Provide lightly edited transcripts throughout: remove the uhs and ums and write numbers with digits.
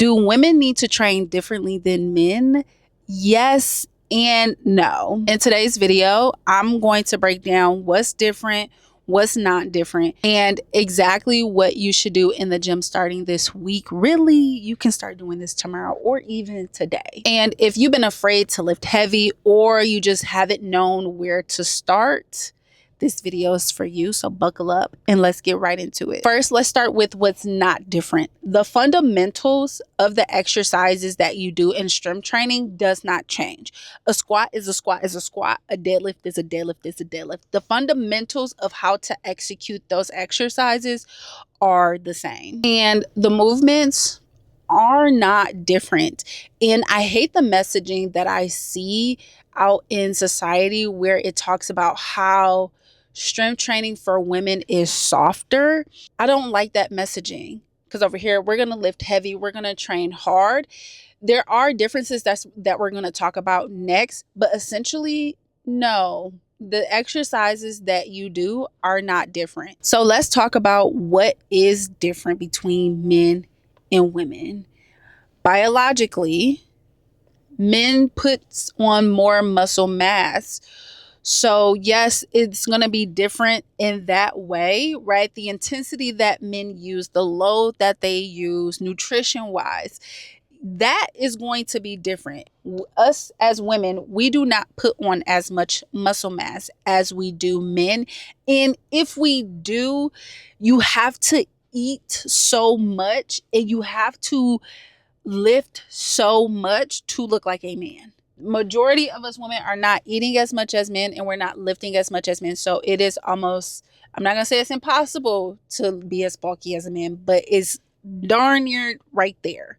Do women need to train differently than men? Yes and no. In today's video, I'm going to break down what's different, what's not different, and exactly what you should do in the gym starting this week. Really, you can start doing this tomorrow or even today. And if you've been afraid to lift heavy or you just haven't known where to start, this video is for you, so buckle up and let's get right into it. First, let's start with what's not different. The fundamentals of the exercises that you do in strength training does not change. A squat is a squat is a squat. A deadlift is a deadlift is a deadlift. The fundamentals of how to execute those exercises are the same. And the movements are not different. And I hate the messaging that I see out in society where it talks about how strength training for women is softer. I don't like that messaging because over here we're going to lift heavy, we're going to train hard. There are differences that we're going to talk about next, but essentially, no. The exercises that you do are not different. So let's talk about what is different between men and women. Biologically, men put on more muscle mass. So yes, it's going to be different in that way, right? The intensity that men use, the load that they use, nutrition wise, that is going to be different. Us as women, we do not put on as much muscle mass as we do men. And if we do, you have to eat so much and you have to lift so much to look like a man. Majority of us women are not eating as much as men and we're not lifting as much as men. So it is almost, I'm not going to say it's impossible to be as bulky as a man, but it's darn near right there.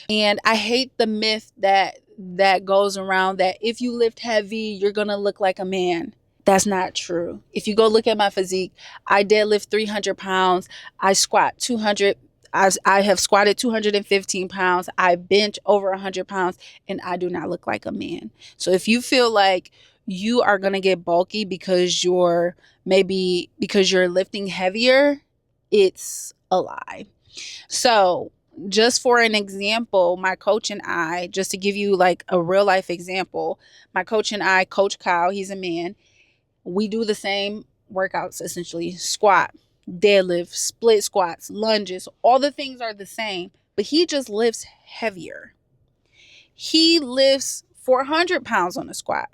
And I hate the myth that goes around that if you lift heavy, you're going to look like a man. That's not true. If you go look at my physique, I deadlift 300 pounds. I squat 200. I have squatted 215 pounds. I bench over 100 pounds and I do not look like a man. So if you feel like you are going to get bulky because you're lifting heavier, it's a lie. So just for an example, my coach and I, just to give you like a real life example, my coach and I, Coach Kyle, he's a man. We do the same workouts, essentially squat, deadlift, split squats, lunges, all the things are the same, but he just lifts heavier. He lifts 400 pounds on a squat.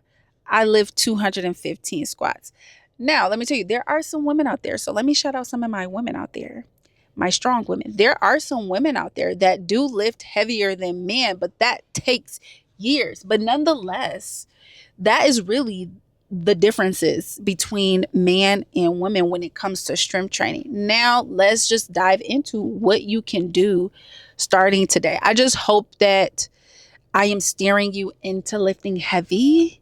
I lift 215 squats. Now, let me tell you, there are some women out there. So let me shout out some of my women out there, my strong women. There are some women out there that do lift heavier than men, but that takes years. But nonetheless, that is really the differences between man and women when it comes to strength training. Now, let's just dive into what you can do starting today. I just hope that I am steering you into lifting heavy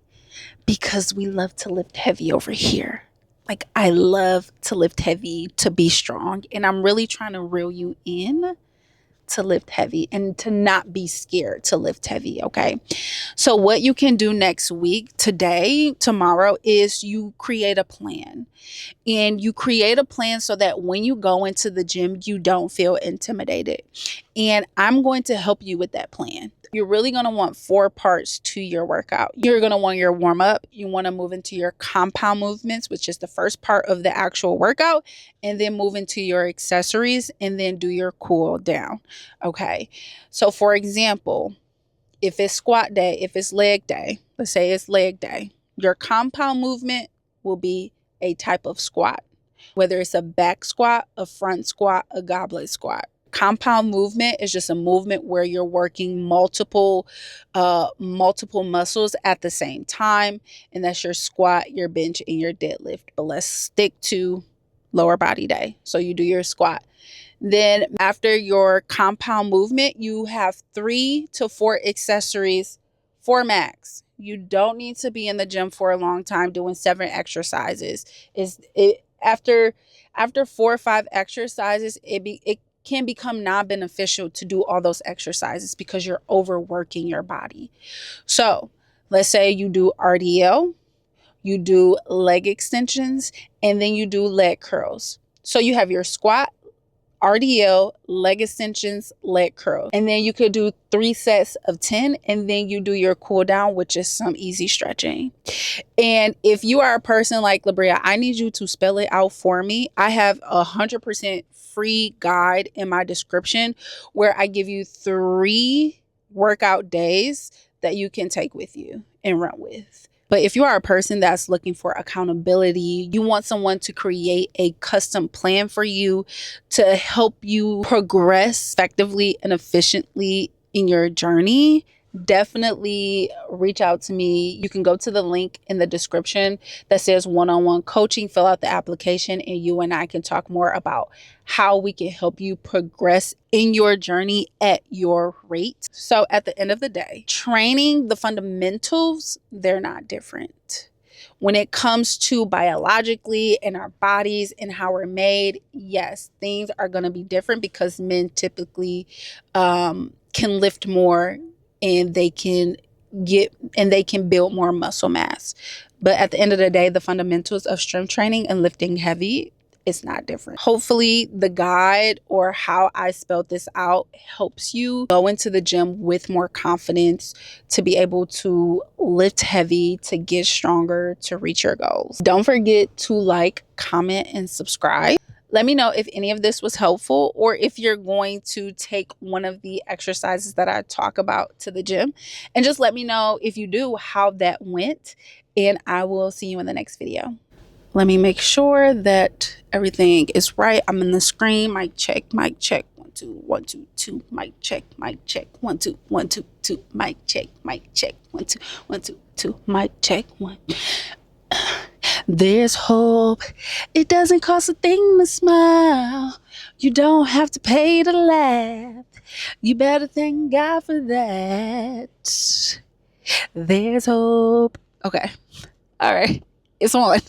because we love to lift heavy over here. Like, I love to lift heavy to be strong, and I'm really trying to reel you in to lift heavy and to not be scared to lift heavy. Okay. So what you can do next week, today, tomorrow, is you create a plan. And you create a plan so that when you go into the gym, you don't feel intimidated. And I'm going to help you with that plan. You're really going to want 4 parts to your workout. You're going to want your warm up. You want to move into your compound movements, which is the first part of the actual workout, and then move into your accessories and then do your cool down. Okay. So for example, if it's squat day, if it's leg day, let's say it's leg day, your compound movement will be a type of squat, whether it's a back squat, a front squat, a goblet squat. Compound movement is just a movement where you're working multiple muscles at the same time. And that's your squat, your bench, and your deadlift. But let's stick to lower body day. So you do your squat. Then after your compound movement, you have 3 to 4 accessories for max. You don't need to be in the gym for a long time doing 7 exercises. After 4 or 5 exercises, it can become non-beneficial to do all those exercises because you're overworking your body. So let's say you do RDL, you do leg extensions, and then you do leg curls. So you have your squat, RDL, leg extensions, leg curl. And then you could do 3 sets of 10, and then you do your cool down, which is some easy stretching. And if you are a person like Labria, I need you to spell it out for me. I have 100% free guide in my description where I give you 3 workout days that you can take with you and run with. But if you are a person that's looking for accountability, you want someone to create a custom plan for you to help you progress effectively and efficiently in your journey, definitely reach out to me. You can go to the link in the description that says one-on-one coaching, fill out the application, and you and I can talk more about how we can help you progress in your journey at your rate. So at the end of the day, training, the fundamentals, they're not different. When it comes to biologically and our bodies and how we're made, yes, things are going to be different because men typically can lift more and they can build more muscle mass. But at the end of the day, the fundamentals of strength training and lifting heavy, it's not different. Hopefully the guide or how I spelled this out helps you go into the gym with more confidence to be able to lift heavy, to get stronger, to reach your goals. Don't forget to like, comment, and subscribe. Let me know if any of this was helpful or if you're going to take one of the exercises that I talk about to the gym. And just let me know if you do how that went. And I will see you in the next video. Let me make sure that everything is right. I'm in the screen. Mic check, mic check. 1 2 1 2 2. Mic check, mic check. 1 2 1 2 2. Mic check, mic check. 1 2 1 2 2. Mic check. 1. There's hope. It doesn't cost a thing to smile. You don't have to pay to laugh. You better thank God for that. There's hope. Okay. All right. It's on.